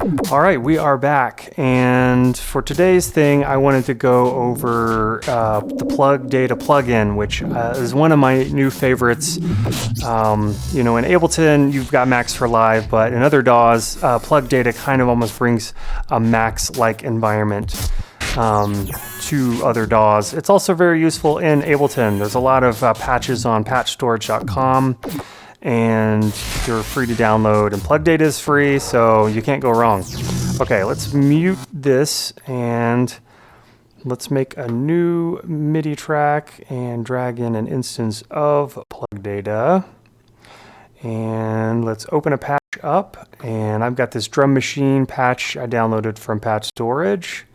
All right, we are back, and for today's thing, I wanted to go over the plugdata plugin, which is one of my new favorites. In Ableton, you've got Max for Live, but in other DAWs, plugdata kind of almost brings a Max-like environment to other DAWs. It's also very useful in Ableton. There's a lot of patches on patchstorage.com. And you're free to download, and plugdata is free, so you can't go wrong. Okay, let's mute this and let's make a new MIDI track and drag in an instance of plugdata. And let's open a patch up, and I've got this drum machine patch I downloaded from Patch Storage.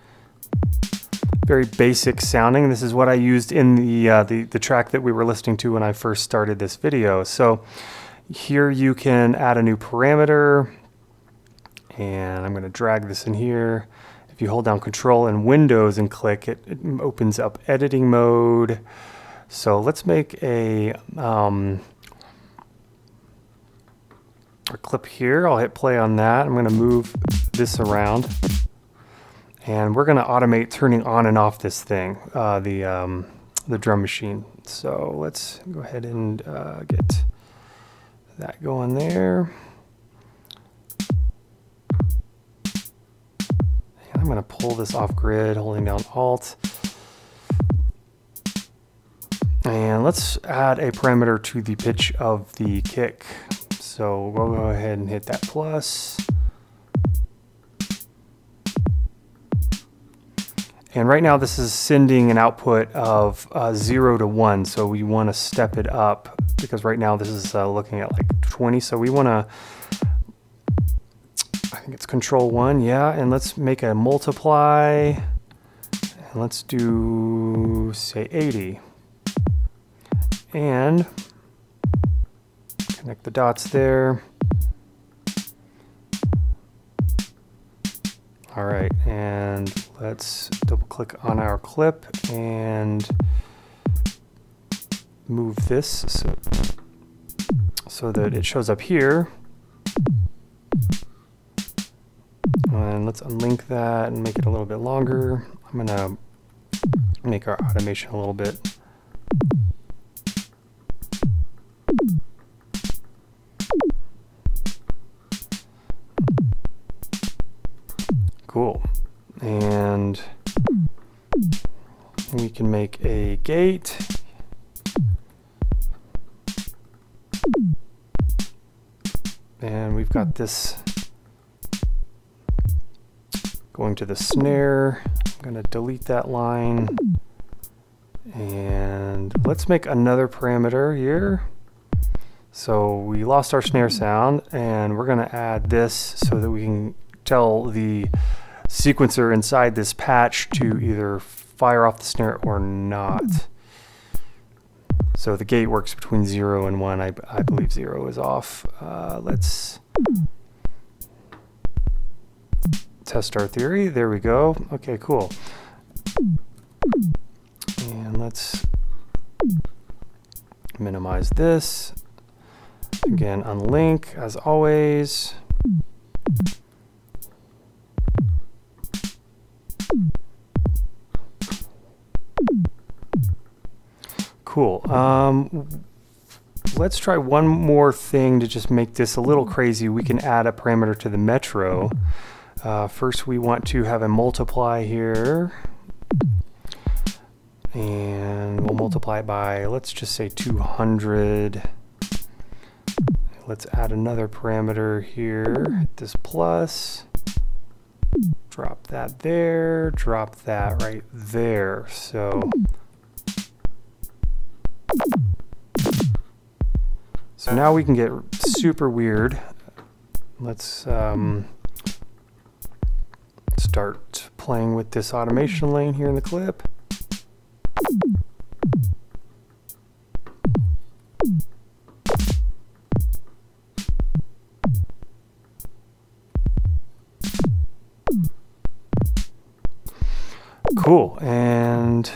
Very basic sounding. This is what I used in the track that we were listening to when I first started this video. So here you can add a new parameter, and I'm going to drag this in here. If you hold down Control and Windows and click, it opens up editing mode. So let's make a clip here. I'll hit play on that. I'm going to move this around. And we're going to automate turning on and off this thing, the drum machine. So let's go ahead and get that going there. And I'm going to pull this off grid, holding down Alt. And let's add a parameter to the pitch of the kick. So we'll go ahead and hit that plus. And right now this is sending an output of 0 to 1, so we want to step it up because right now this is looking at like 20, so we want to, I think it's Control 1, yeah, and let's make a multiply, and let's do, say, 80. And connect the dots there. All right, and let's double click on our clip and move this so that it shows up here. And let's unlink that and make it a little bit longer. I'm gonna make our automation a little bit. Cool. And we can make a gate. And we've got this going to the snare. I'm going to delete that line. And let's make another parameter here. So we lost our snare sound, and we're going to add this so that we can tell the sequencer inside this patch to either fire off the snare or not. So the gate works between 0 and 1. I believe 0 is off. Let's test our theory. There we go. Okay, cool. And let's minimize this. Again, unlink as always. Cool. Let's try one more thing to just make this a little crazy. We can add a parameter to the metro. First, we want to have a multiply here. And we'll multiply it by, let's just say 200. Let's add another parameter here. Hit this plus. Drop that there. Drop that right there. So now we can get super weird. Let's start playing with this automation lane here in the clip. Cool, and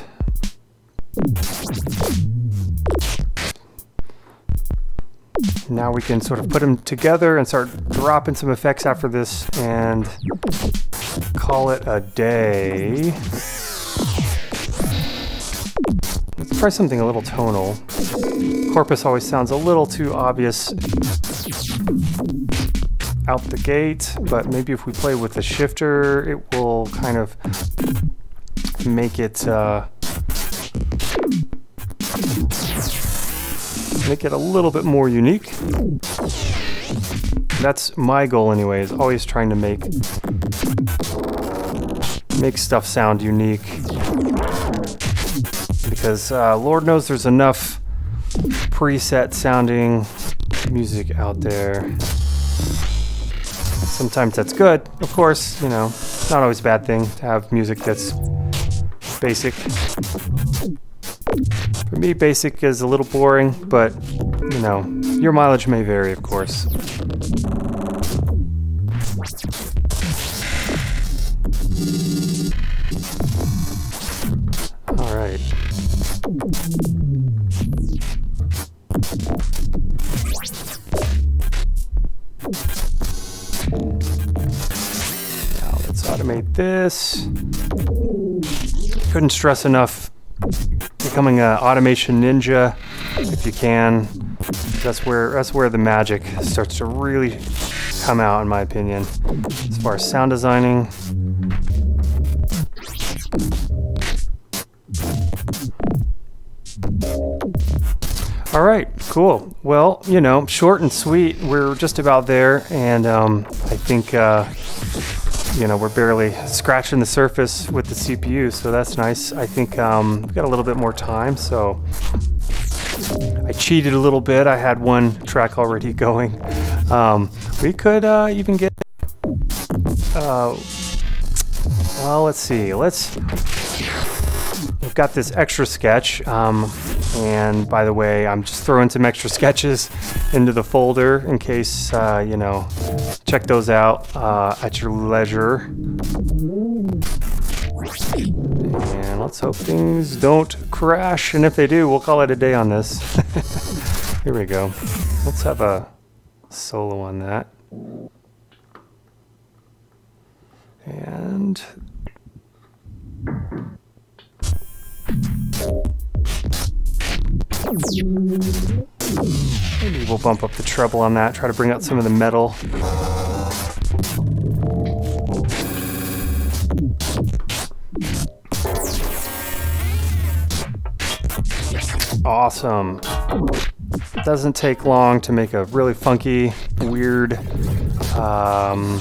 now we can sort of put them together and start drop in some effects after this and call it a day. Let's try something a little tonal. Corpus always sounds a little too obvious out the gate, but maybe if we play with the shifter, it will kind of make it a little bit more unique. That's my goal anyways, always trying to make stuff sound unique. Because Lord knows there's enough preset sounding music out there. Sometimes that's good, of course, you know, it's not always a bad thing to have music that's basic. For me, basic is a little boring, but, you know, your mileage may vary, of course. All right. Now let's automate this. Couldn't stress enough becoming an automation ninja if you can. That's where the magic starts to really come out, in my opinion. As far as sound designing. All right, cool. Well, you know, short and sweet. We're just about there, and I think you know, we're barely scratching the surface with the CPU, so that's nice. I think we've got a little bit more time, so I cheated a little bit. I had one track already going. We could even get. Well, let's see. We've got this extra sketch. And by the way, I'm just throwing some extra sketches into the folder in case, you know, check those out at your leisure. And let's hope things don't crash. And if they do, we'll call it a day on this. Here we go. Let's have a solo on that. And maybe we'll bump up the treble on that, try to bring out some of the metal. Awesome. It doesn't take long to make a really funky, weird, I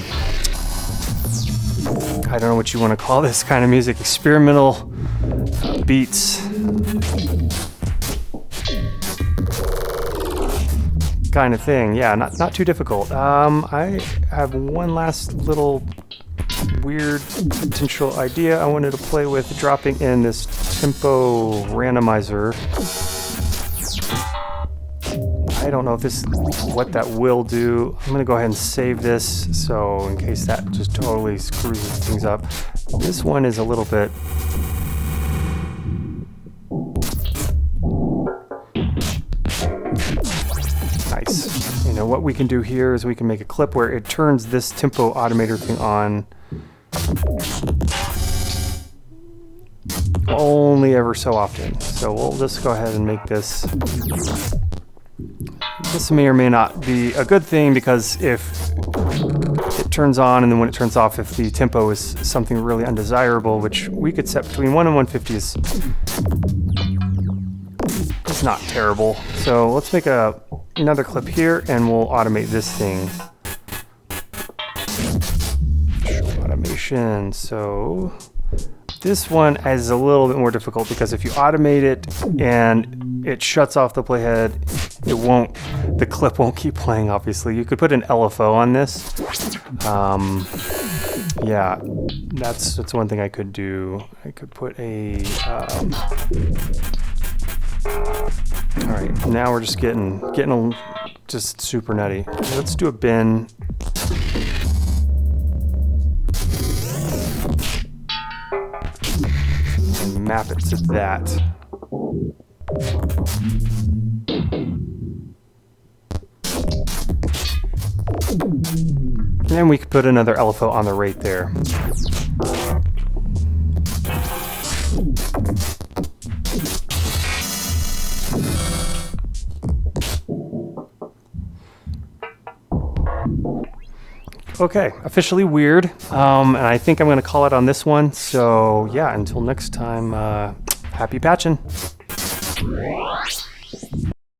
don't know what you want to call this kind of music, experimental beats. Kind of thing, yeah, not too difficult. I have one last little weird potential idea I wanted to play with, dropping in this tempo randomizer. I don't know if this what that will do. I'm gonna go ahead and save this, so in case that just totally screws things up. This one is a little bit nice. You know, what we can do here is we can make a clip where it turns this tempo automator thing on only ever so often. So we'll just go ahead and make this. This may or may not be a good thing, because if it turns on and then when it turns off, if the tempo is something really undesirable, which we could set between 1 and 150 is not terrible. So let's make another clip here and we'll automate this thing. Automation. So this one is a little bit more difficult, because if you automate it and it shuts off the playhead, the clip won't keep playing, obviously. You could put an LFO on this. Yeah, that's one thing I could do. I could put a, all right, now we're just getting just super nutty. Let's do a bin. And map it to that. And we could put another LFO on the right there. Okay, officially weird, and I think I'm going to call it on this one. So yeah, until next time, happy patching.